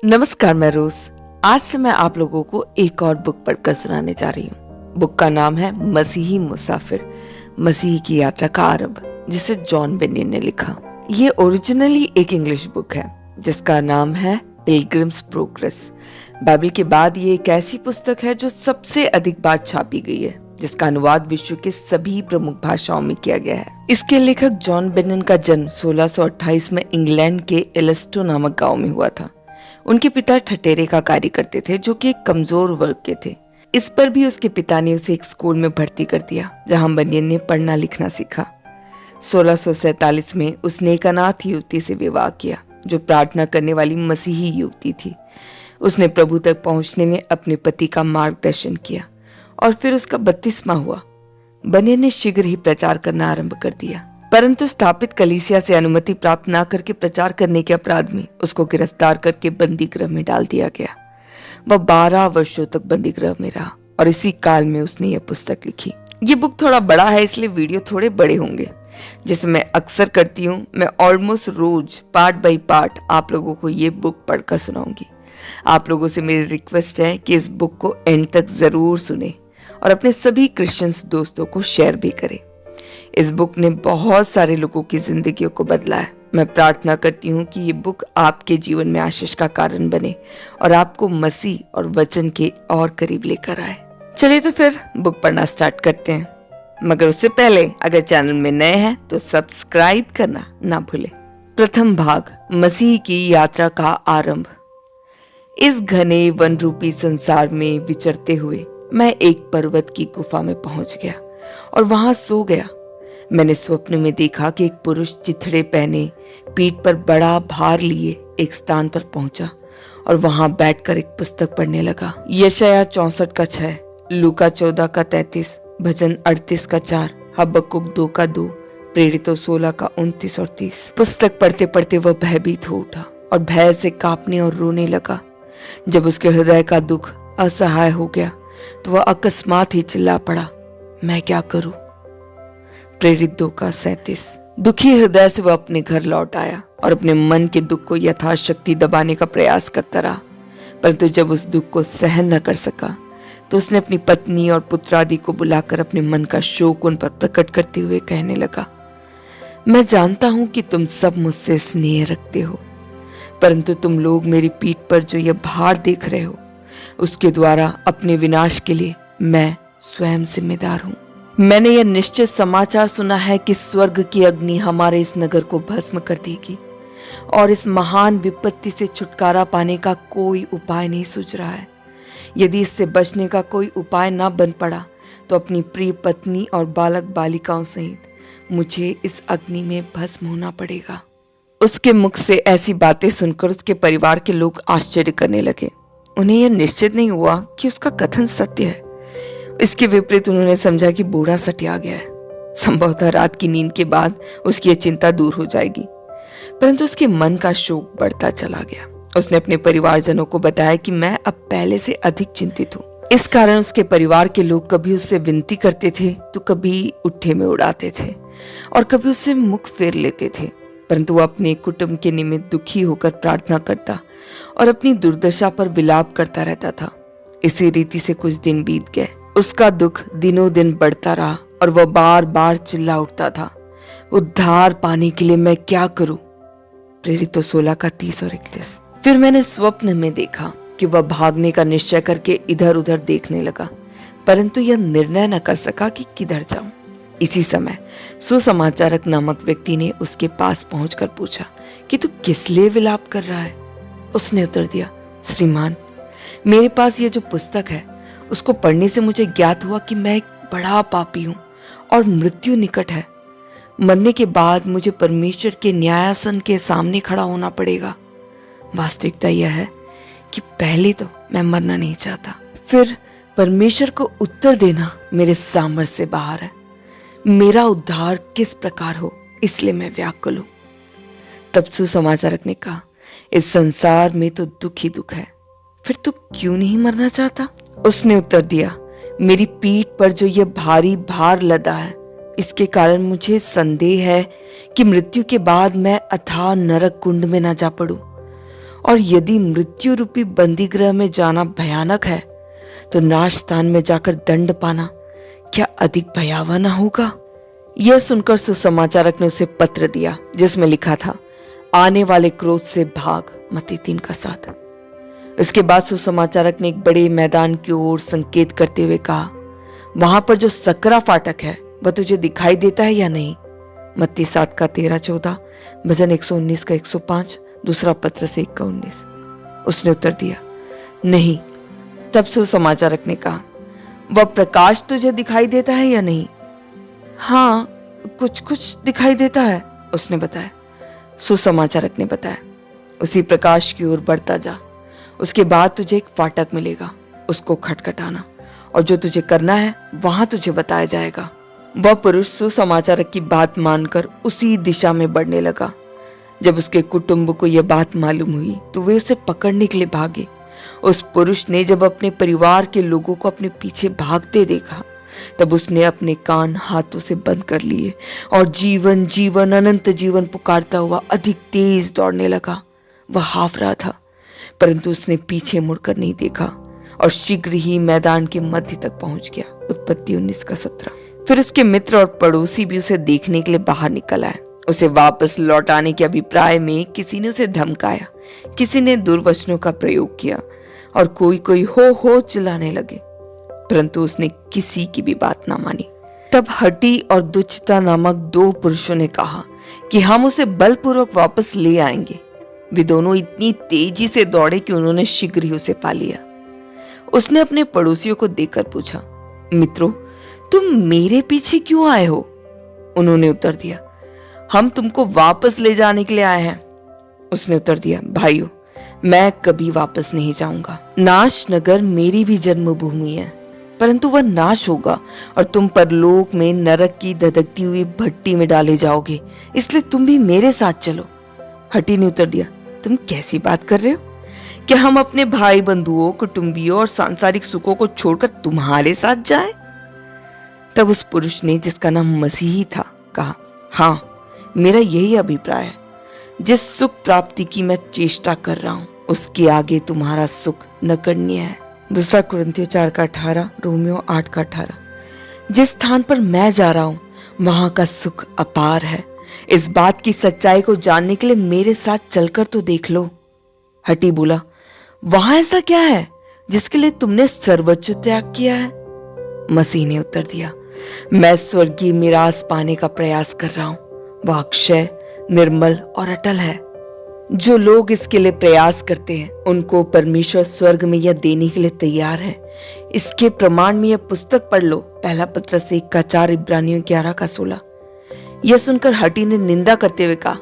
नमस्कार, मैं रोज। आज से मैं आप लोगों को एक और बुक पढ़कर सुनाने जा रही हूँ। बुक का नाम है मसीही मुसाफिर, मसीह की यात्रा का आरंभ, जिसे जॉन बेनियन ने लिखा। ये ओरिजिनली एक इंग्लिश बुक है जिसका नाम है पिलग्रिम्स प्रोग्रेस। बाइबल के बाद ये एक ऐसी पुस्तक है जो सबसे अधिक बार छापी गई है, जिसका अनुवाद विश्व के सभी प्रमुख भाषाओं में किया गया है। इसके लेखक जॉन बेनियन का जन्म 1628 में इंग्लैंड के एलस्टो नामक गांव में हुआ था। उनके पिता ठठेरे का कार्य करते थे, जो कि एक कमजोर वर्ग के थे। इस पर भी उसके पिता ने उसे एक स्कूल में भर्ती कर दिया, जहां बेनियन ने पढ़ना लिखना सीखा। 1647 में उसने एक अनाथ युवती से विवाह किया, जो प्रार्थना करने वाली मसीही युवती थी। उसने प्रभु तक पहुंचने में अपने पति का मार्गदर्शन किया और फिर उसका बपतिस्मा हुआ। बेनियन ने शीघ्र ही प्रचार करना आरंभ कर दिया, परंतु स्थापित कलीसिया से अनुमति प्राप्त न करके प्रचार करने के अपराध में उसको गिरफ्तार करके बंदी गृह में डाल दिया गया। वह 12 वर्षों तक बंदी गृह में रहा और इसी काल में उसने यह पुस्तक लिखी। ये बुक थोड़ा बड़ा है, इसलिए वीडियो थोड़े बड़े होंगे। जैसे मैं अक्सर करती हूँ, मैं ऑलमोस्ट रोज पार्ट बाई पार्ट आप लोगों को ये बुक पढ़कर सुनाऊंगी। आप लोगों से मेरी रिक्वेस्ट है कि इस बुक को एंड तक जरूर सुने और अपने सभी क्रिश्चियंस दोस्तों को शेयर भी करें। इस बुक ने बहुत सारे लोगों की जिंदगियों को बदला है। मैं प्रार्थना करती हूँ कि ये बुक आपके जीवन में आशीष का कारण बने और आपको मसीह और वचन के और करीब लेकर आए। चलिए तो फिर बुक पढ़ना स्टार्ट करते हैं, मगर उससे पहले अगर चैनल में नए हैं तो सब्सक्राइब करना ना भूलें। प्रथम भाग, मसीह की यात्रा का आरंभ। इस घने वन रूपी संसार में विचरते हुए मैं एक पर्वत की गुफा में पहुंच गया और वहां सो गया। मैंने स्वप्न में देखा कि एक पुरुष चिथड़े पहने, पीठ पर बड़ा भार लिए एक स्थान पर पहुंचा और वहां बैठकर एक पुस्तक पढ़ने लगा। यशायाह 64 का 6, लूका 14 का 33, भजन 38 का 4, हबक्कुक 2 का 2, प्रेरितों 16 का 29 और 30। पुस्तक पढ़ते पढ़ते वह भयभीत हो उठा और भय से कांपने और रोने लगा। जब उसके हृदय का दुख असहाय हो गया तो वह अकस्मात ही चिल्ला पड़ा, मैं क्या करूं? प्रेरित 2 का 37। दुखी हृदय से वह अपने घर लौट आया और अपने मन के दुख को यथाशक्ति दबाने का प्रयास करता रहा, परंतु जब उस दुख को सहन न कर सका तो उसने अपनी पत्नी और पुत्र आदि को बुलाकर अपने मन का शोक उन पर प्रकट करते हुए कहने लगा, मैं जानता हूं कि तुम सब मुझसे स्नेह रखते हो, परंतु तुम लोग मेरी पीठ पर जो यह भार देख रहे हो, उसके द्वारा अपने विनाश के लिए मैं स्वयं जिम्मेदार हूं। मैंने यह निश्चित समाचार सुना है कि स्वर्ग की अग्नि हमारे इस नगर को भस्म कर देगी और इस महान विपत्ति से छुटकारा पाने का कोई उपाय नहीं सूझ रहा है। यदि इससे बचने का कोई उपाय न बन पड़ा तो अपनी प्रिय पत्नी और बालक बालिकाओं सहित मुझे इस अग्नि में भस्म होना पड़ेगा। उसके मुख से ऐसी बातें सुनकर उसके परिवार के लोग आश्चर्य करने लगे। उन्हें यह निश्चित नहीं हुआ कि उसका कथन सत्य है। इसके विपरीत उन्होंने समझा कि बूढ़ा सटिया गया है। संभवतः रात की नींद के बाद उसकी यह चिंता दूर हो जाएगी, परंतु उसके मन का शोक बढ़ता चला गया। उसने अपने परिवारजनों को बताया कि मैं अब पहले से अधिक चिंतित हूँ। इस कारण उसके परिवार के लोग कभी उससे विनती करते थे तो कभी उठे में उड़ाते थे और कभी उससे मुख फेर लेते थे, परंतु वह अपने कुटुंब के निमित्त दुखी होकर प्रार्थना करता और अपनी दुर्दशा पर विलाप करता रहता था। इसी रीति से कुछ दिन बीत गए। उसका दुख दिनों दिन बढ़ता रहा और वह बार बार चिल्ला उठता था, उद्धार पाने के लिए मैं क्या करूं? प्रेरितों 16 का 30 और 31। फिर मैंने स्वप्न में देखा कि वह भागने का निश्चय करके इधर उधर देखने लगा, परंतु यह निर्णय न कर सका कि किधर जाऊं। इसी समय सुसमाचारक नामक व्यक्ति ने उसके पास पहुंचकर पूछा कि तू किस लिए विलाप कर रहा है? उसने उत्तर दिया, श्रीमान, मेरे पास यह जो पुस्तक है उसको पढ़ने से मुझे ज्ञात हुआ कि मैं एक बड़ा पापी हूं और मृत्यु निकट है। मरने के बाद मुझे परमेश्वर के न्यायासन के सामने खड़ा होना पड़ेगा। वास्तविकता यह है कि पहले तो मैं मरना नहीं चाहता, फिर परमेश्वर को उत्तर देना मेरे सामर्थ्य से बाहर है। मेरा उद्धार किस प्रकार हो, इसलिए मैं व्याकुल हूं। तब सुसमाचारक ने कहा, इस संसार में तो दुख ही दुख है, फिर तू क्यों नहीं मरना चाहता? उसने उत्तर दिया, मेरी पीठ पर जो यह भारी भार लदा है, इसके कारण मुझे संदेह है कि मृत्यु के बाद मैं अथाह नरक कुंड में न जा पड़ूं और यदि मृत्यु रूपी बंदी गृह में जाना भयानक है, तो नाश स्थान में जाकर दंड पाना क्या अधिक भयावह न होगा? यह सुनकर सुसमाचारक ने उसे पत्र दिया जिसमें लिखा था, आने वाले क्रोध से भाग। मत्ती 3:7। इसके बाद सुसमाचारक ने एक बड़े मैदान की ओर संकेत करते हुए कहा, वहां पर जो सकरा फाटक है वह तुझे दिखाई देता है या नहीं? मत्ती 7:13-14, भजन 119:105, दूसरा पत्र से 1:19। उसने उत्तर दिया, नहीं। तब सुसमाचारक ने कहा, वह प्रकाश तुझे दिखाई देता है या नहीं? हाँ, कुछ कुछ दिखाई देता है, उसने बताया। सुसमाचारक ने बताया, उसी प्रकाश की ओर बढ़ता जा। उसके बाद तुझे एक फाटक मिलेगा, उसको खटखटाना, और जो तुझे करना है वहां तुझे बताया जाएगा। वह पुरुष सुसमाचारक की बात मानकर उसी दिशा में बढ़ने लगा। जब उसके कुटुंब को यह बात मालूम हुई तो वे उसे पकड़ने के लिए भागे। उस पुरुष ने जब अपने परिवार के लोगों को अपने पीछे भागते देखा, तब उसने अपने कान हाथों से बंद कर लिए और जीवन जीवन अनंत जीवन पुकारता हुआ अधिक तेज दौड़ने लगा। वह हाफ रहा था, परंतु उसने पीछे मुड़कर नहीं देखा और शीघ्र ही मैदान के मध्य तक पहुंच गया। उत्पत्ति 19:17। फिर उसके मित्र और पड़ोसी भी उसे देखने के लिए बाहर निकल आए। उसे वापस लौटाने के अभिप्राय में किसी ने उसे धमकाया, किसी ने दुर्वचनों का प्रयोग किया और कोई कोई हो चिल्लाने लगे, परंतु उसने किसी की भी बात ना मानी। तब हटी और दुचिता नामक 2 पुरुषों ने कहा कि हम उसे बलपूर्वक वापस ले आएंगे। वे दोनों इतनी तेजी से दौड़े कि उन्होंने शीघ्र ही उसे पा लिया। उसने अपने पड़ोसियों को देखकर पूछा, मित्रों, तुम मेरे पीछे क्यों आए हो? उन्होंने उत्तर दिया, हम तुमको वापस ले जाने के लिए आए हैं। उसने उत्तर दिया, भाइयों, मैं कभी वापस नहीं जाऊंगा। नाश नगर मेरी भी जन्मभूमि है, परंतु वह नाश होगा और तुम परलोक में नरक की धधकती हुई भट्टी में डाले जाओगे, इसलिए तुम भी मेरे साथ चलो। हटी ने उत्तर दिया, तुम कैसी बात कर रहे हो? क्या हम अपने भाई बंधुओं, कुटुंबियों और सांसारिक सुखों को छोड़कर तुम्हारे साथ जाएं? तब उस पुरुष ने, जिसका नाम मसीही था, कहा, हाँ, मेरा यही अभिप्राय है। जिस सुख प्राप्ति की मैं चेष्टा कर रहा हूं, उसके आगे तुम्हारा सुख नगण्य है। दूसरा कुरिन्थियों 4:18, रोमियो 8:18। जिस स्थान पर मैं जा रहा हूं वहां का सुख अपार है। इस बात की सच्चाई को जानने के लिए मेरे साथ चलकर तो देख लो। हटी बोला, वहां ऐसा क्या है जिसके लिए तुमने सर्वोच्च त्याग किया है? मसीह ने उत्तर दिया, मैं स्वर्गीय मिरास पाने का प्रयास कर रहा हूं। वह अक्षय, निर्मल और अटल है। जो लोग इसके लिए प्रयास करते हैं उनको परमेश्वर स्वर्ग में यह देने के लिए तैयार है। इसके प्रमाण में यह पुस्तक पढ़ लो, पहला पत्रस 1:4, इब्रानियों 11:16। यह सुनकर हटी ने निंदा करते हुए कहा,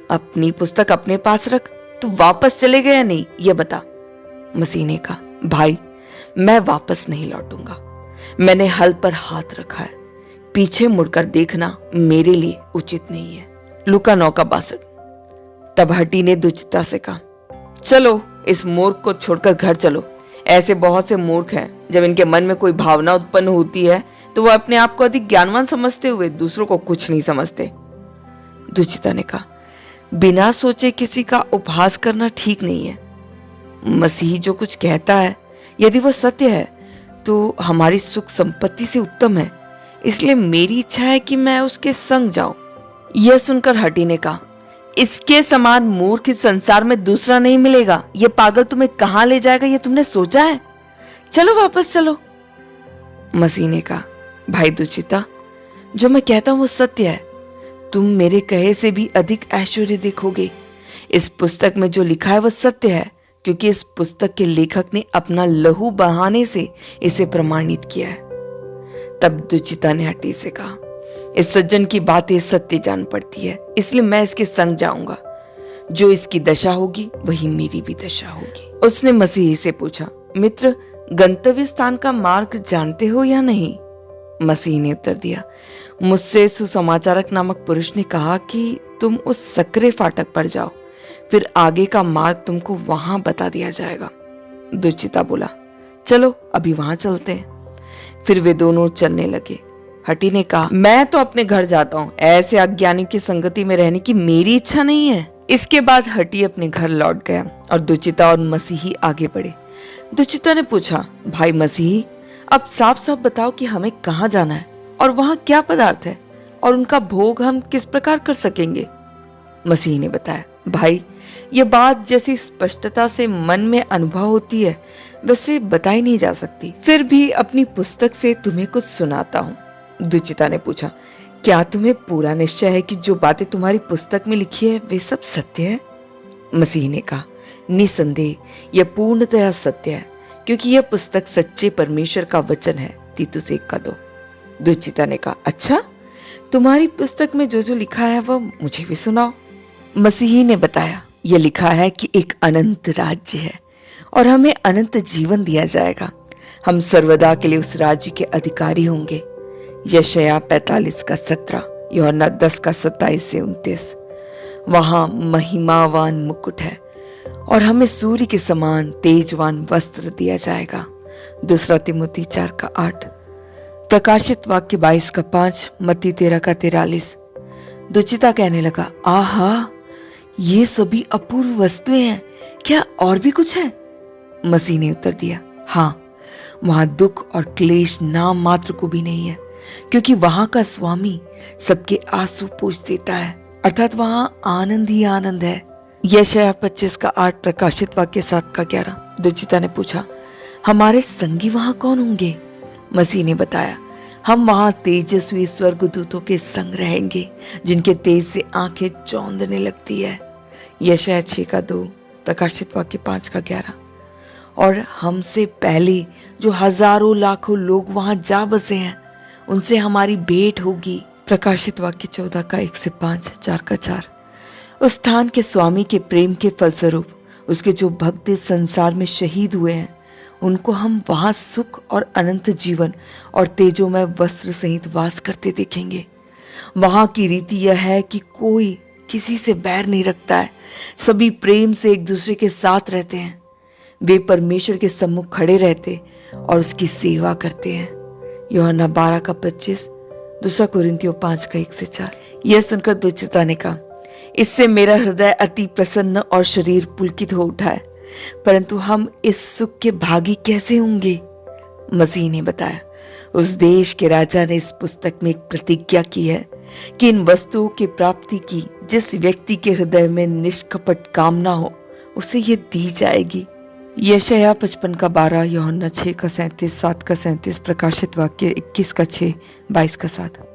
अपनी पुस्तक अपने पास रख, तू वापस चले गया नहीं, यह बता। मसीह ने कहा, भाई, मैं वापस नहीं लौटूंगा। मैंने हल पर हाथ रखा है, पीछे मुड़कर देखना मेरे लिए उचित नहीं है। लूका 9:62। तब हटी ने दुचिता से कहा, चलो इस मूर्ख को छोड़कर घर चलो। ऐसे बहुत से मूर्ख हैं, जब इनके मन में कोई भावना उत्पन्न होती है तो वह अपने आप को अधिक ज्ञानवान समझते हुए दूसरों को कुछ नहीं समझते। दुचिता ने कहा, बिना सोचे किसी का उपहास करना ठीक नहीं है। मसीह जो कुछ कहता है, यदि वह सत्य है तो हमारी सुख संपत्ति से उत्तम है, इसलिए मेरी इच्छा है कि मैं उसके संग जाऊं। यह सुनकर हटी ने कहा, इसके समान मूर्ख इस संसार में दूसरा नहीं मिलेगा। यह पागल तुम्हें कहां ले जाएगा, यह तुमने सोचा है? चलो वापस चलो। मसीह ने कहा, भाई दुचिता, जो मैं कहता हूं वो सत्य है। तुम मेरे कहे से भी अधिक ऐश्वर्य देखोगे। इस पुस्तक में जो लिखा है वह सत्य है, क्योंकि इस पुस्तक के लेखक ने अपना लहू बहाने से इसे प्रमाणित किया है। तब दुचिता ने हटी से कहा, इस सज्जन की बातें सत्य जान पड़ती है, इसलिए मैं इसके संग जाऊंगा। जो इसकी दशा होगी वही मेरी भी दशा होगी। उसने मसीह से पूछा, मित्र, गंतव्य स्थान का मार्ग जानते हो या नहीं? मसीह ने उत्तर दिया, मुझसे सुसमाचारक नामक पुरुष ने कहा कि तुम उस सकरे फाटक पर जाओ, फिर आगे का मार्ग तुमको वहां बता दिया जाएगा। दुचिता बोला, चलो अभी वहां चलते हैं। फिर वे दोनों चलने लगे। हटी ने कहा, मैं तो अपने घर जाता हूं। ऐसे अज्ञानी की संगति में रहने की मेरी इच्छा नहीं है। इसके बाद हटी अपने घर लौट गया और दुचिता और मसीही आगे बढ़े। दुचिता ने पूछा, भाई मसीही, अब साफ साफ बताओ कि हमें कहाँ जाना है और वहां क्या पदार्थ है और उनका भोग हम किस प्रकार कर सकेंगे। मसीही ने बताया, भाई ये बात जैसी स्पष्टता से मन में अनुभव होती है वैसे बताई नहीं जा सकती, फिर भी अपनी पुस्तक से तुम्हें कुछ सुनाता हूँ। दुचिता ने पूछा, क्या तुम्हें पूरा निश्चय है कि जो बातें तुम्हारी पुस्तक में लिखी है वे सब सत्य है? मसीह ने कहा, निसंदेह यह पूर्णतया सत्य है, क्योंकि यह पुस्तक सच्चे परमेश्वर का वचन है। तीतुस 1:2। दुचिता ने कहा, अच्छा, तुम्हारी पुस्तक में जो जो लिखा है वह मुझे भी सुनाओ। मसीही ने बताया, यह लिखा है कि एक अनंत राज्य है और हमें अनंत जीवन दिया जाएगा। हम सर्वदा के लिए उस राज्य के अधिकारी होंगे। यशायाह 45:17, यूहन्ना 10:27-29। वहां महिमावान मुकुट है और हमें सूर्य के समान तेजवान वस्त्र दिया जाएगा। 2 तिमोथी 4:8। प्रकाशित वाक्य 22:5, मत्ती 13:43। दुचिता कहने लगा, आहा, ये सभी अपूर्व वस्तुएं हैं, क्या और भी कुछ है? मसीह ने उत्तर दिया, हाँ, वहां दुख और क्लेश नाम मात्र को भी नहीं है, क्योंकि वहां का स्वामी सबके आंसू पोंछ देता है, अर्थात वहां आनंद ही आनंद है। यशायाह 25:8, प्रकाशित वाक्य 7:11। दुचिता ने पूछा, हमारे संगी वहां कौन होंगे? मसीह ने बताया, हम वहां तेजस्वी स्वर्गदूतों के संग रहेंगे, जिनके तेज से आंखें चौंधने लगती है। यशायाह 6:2, प्रकाशित वाक्य 5:11। और हमसे पहले जो हजारों लाखों लोग वहां जा बसे हैं, उनसे हमारी भेंट होगी। प्रकाशित वाक्य 14:1-5, 4:4। उस स्थान के स्वामी के प्रेम के फलस्वरूप उसके जो भक्त संसार में शहीद हुए हैं, उनको हम वहां सुख और अनंत जीवन और तेजोमय वस्त्र सहित वास करते देखेंगे। वहां की रीति यह है कि कोई किसी से बैर नहीं रखता है, सभी प्रेम से एक दूसरे के साथ रहते हैं। वे परमेश्वर के सम्मुख खड़े रहते और उसकी सेवा करते हैं। यूहन्ना 12:25, 2 कुरिन्थियों 5:1-4। यह सुनकर दुचिता ने कहा, इससे मेरा हृदय अति प्रसन्न और शरीर पुलकित हो उठा है, परंतु हम इस सुख के भागी कैसे होंगे? मसीह ने बताया, उस देश के राजा ने इस पुस्तक में एक प्रतिज्ञा की है कि इन वस्तुओं की प्राप्ति की जिस व्यक्ति के हृदय में निष्कपट कामना हो, उसे ये दी जाएगी। यशायाह 55:12, यूहन्ना 6:37, 7:37, प्रकाशित वाक्य 21:6, 22:7।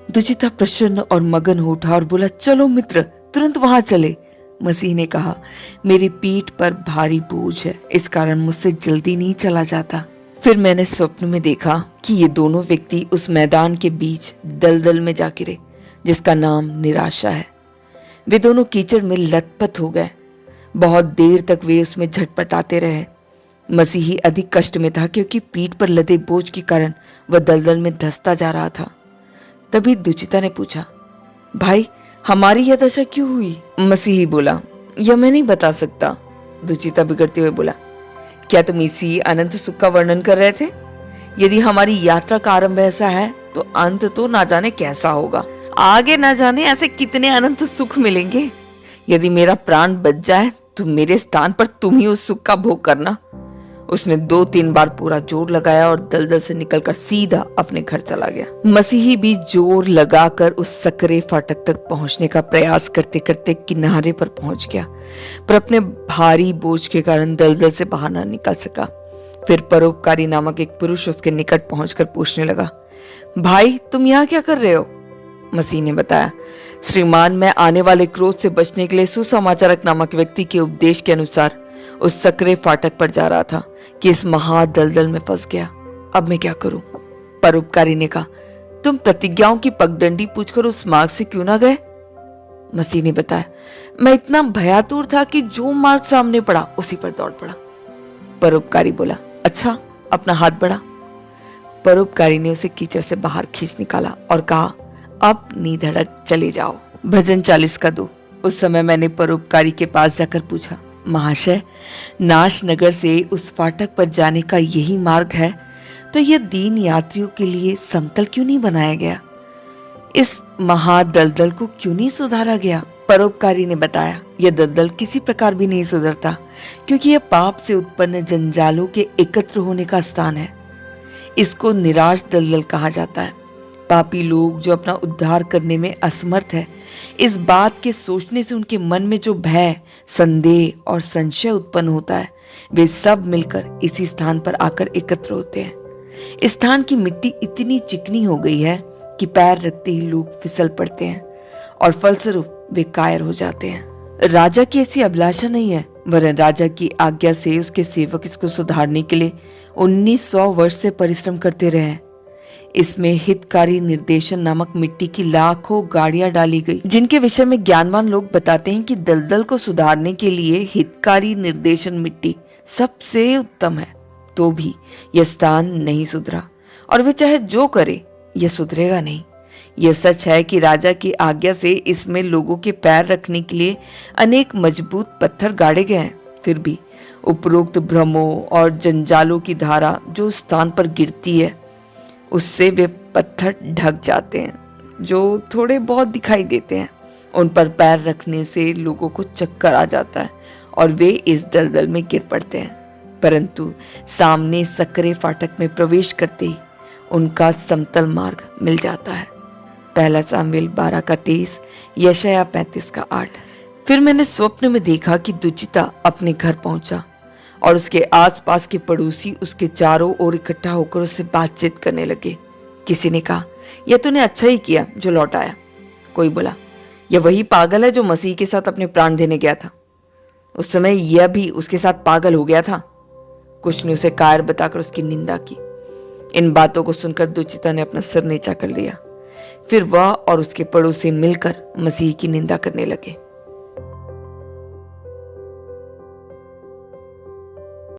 दुचिता प्रसन्न और मगन हो उठा और बोला, चलो मित्र, तुरंत वहां चले। मसीह ने कहा, मेरी पीठ पर भारी बोझ है, इस कारण मुझसे जल्दी नहीं चला जाता। फिर मैंने स्वप्न में देखा कि ये दोनों व्यक्ति उस मैदान के बीच दलदल में जा गिरे, जिसका नाम निराशा है। वे दोनों कीचड़ में लथपथ हो गए। बहुत देर तक वे उसमें झटपटाते रहे। मसीही अधिक कष्ट में था, क्योंकि पीठ पर लदे बोझ के कारण वह दलदल में धंसता जा रहा था। तभी दुचिता ने पूछा, भाई, हमारी यह दशा क्यों हुई? मसीही बोला, यह मैं नहीं बता सकता। दुचिता बिगड़ते हुए बोला, क्या तुम इसी अनंत सुख का वर्णन कर रहे थे? यदि हमारी यात्रा का आरंभ ऐसा है, तो अंत तो ना जाने कैसा होगा। आगे ना जाने ऐसे कितने अनंत सुख मिलेंगे। यदि मेरा प्राण बच जाए तो मेरे स्थान पर तुम ही उस सुख का भोग करना। उसने 2-3 बार पूरा जोर लगाया और दलदल से निकलकर सीधा अपने घर चला गया। मसीही भी जोर लगाकर उस सकरे फाटक तक पहुंचने का प्रयास करते करते किनारे पर पहुंच गया, पर अपने भारी बोझ के कारण दलदल से बाहर न निकल सका। फिर परोपकारी नामक एक पुरुष उसके निकट पहुंचकर पूछने लगा, भाई, तुम यहाँ क्या कर रहे हो? मसीह ने बताया, श्रीमान, मैं आने वाले क्रोध से बचने के लिए सुसमाचारक नामक व्यक्ति के उपदेश के अनुसार उस सकरे फाटक पर जा रहा था कि इस महा दलदल में फंस गया। अब मैं क्या करूं? परोपकारी ने कहा, तुम प्रतिज्ञाओं की पगडंडी पूछकर उस मार्ग से क्यों ना गए? मसीह ने बताया, मैं इतना भयातुर था कि जो मार्ग सामने पड़ा उसी पर दौड़ पड़ा। परोपकारी बोला, अच्छा, अपना हाथ बढ़ा। परोपकारी ने उसे कीचड़ से बाहर खींच निकाला और कहा, अब निधड़क चले जाओ। भजन 40:2। उस समय मैंने परोपकारी के पास जाकर पूछा, महाशय, नाश नगर से उस फाटक पर जाने का यही मार्ग है, तो यह दीन यात्रियों के लिए समतल क्यों नहीं बनाया गया? इस महादलदल को क्यों नहीं सुधारा गया? परोपकारी ने बताया, यह दलदल किसी प्रकार भी नहीं सुधरता, क्योंकि यह पाप से उत्पन्न जंजालों के एकत्र होने का स्थान है। इसको निराश दलदल कहा जाता है। पापी लोग जो अपना उद्धार करने में असमर्थ है, इस बात के सोचने से उनके मन में जो भय, संदेह और संशय उत्पन्न होता है, वे सब मिलकर इसी स्थान पर आकर एकत्र होते हैं। इस स्थान की मिट्टी इतनी चिकनी हो गई है कि पैर रखते ही लोग फिसल पड़ते हैं और फलस्वरूप वे कायर हो जाते हैं। राजा की ऐसी अभिलाषा नहीं है, वरन राजा की आज्ञा से उसके सेवक इसको सुधारने के लिए 1900 वर्ष से परिश्रम करते रहे हैं। इसमें हितकारी निर्देशन नामक मिट्टी की लाखों गाड़ियां डाली गई, जिनके विषय में ज्ञानवान लोग बताते हैं कि दलदल को सुधारने के लिए हितकारी निर्देशन मिट्टी सबसे उत्तम है। तो भी यह स्थान नहीं सुधरा, और वे चाहे जो करे यह सुधरेगा नहीं। यह सच है कि राजा की आज्ञा से इसमें लोगों के पैर रखने के लिए अनेक मजबूत पत्थर गाड़े गए हैं, फिर भी उपरोक्त भ्रमों और जंजालों की धारा जो स्थान पर गिरती है, उससे वे पत्थर ढक जाते हैं, जो थोड़े बहुत दिखाई देते हैं। उन पर पैर रखने से लोगों को चक्कर आ जाता है और वे इस दलदल में गिर पड़ते हैं। परंतु सामने सकरे फाटक में प्रवेश करते ही उनका समतल मार्ग मिल जाता है। पहला सामुएल 12:23, यशायाह 35:8। फिर मैंने स्वप्न में देखा कि दुचिता अपने घर पहुंचा और उसके आसपास के पड़ोसी उसके चारों ओर इकट्ठा होकर उससे बातचीत करने लगे। किसी ने कहा, यह तूने अच्छा ही किया जो लौट आया। कोई बोला, यह वही पागल है जो मसीह के साथ अपने प्राण देने गया था। उस समय यह भी उसके साथ पागल हो गया था। कुछ ने उसे कायर बताकर उसकी निंदा की। इन बातों को सुनकर दुचिता ने अपना सिर नीचा कर लिया। फिर वह और उसके पड़ोसी मिलकर मसीह की निंदा करने लगे।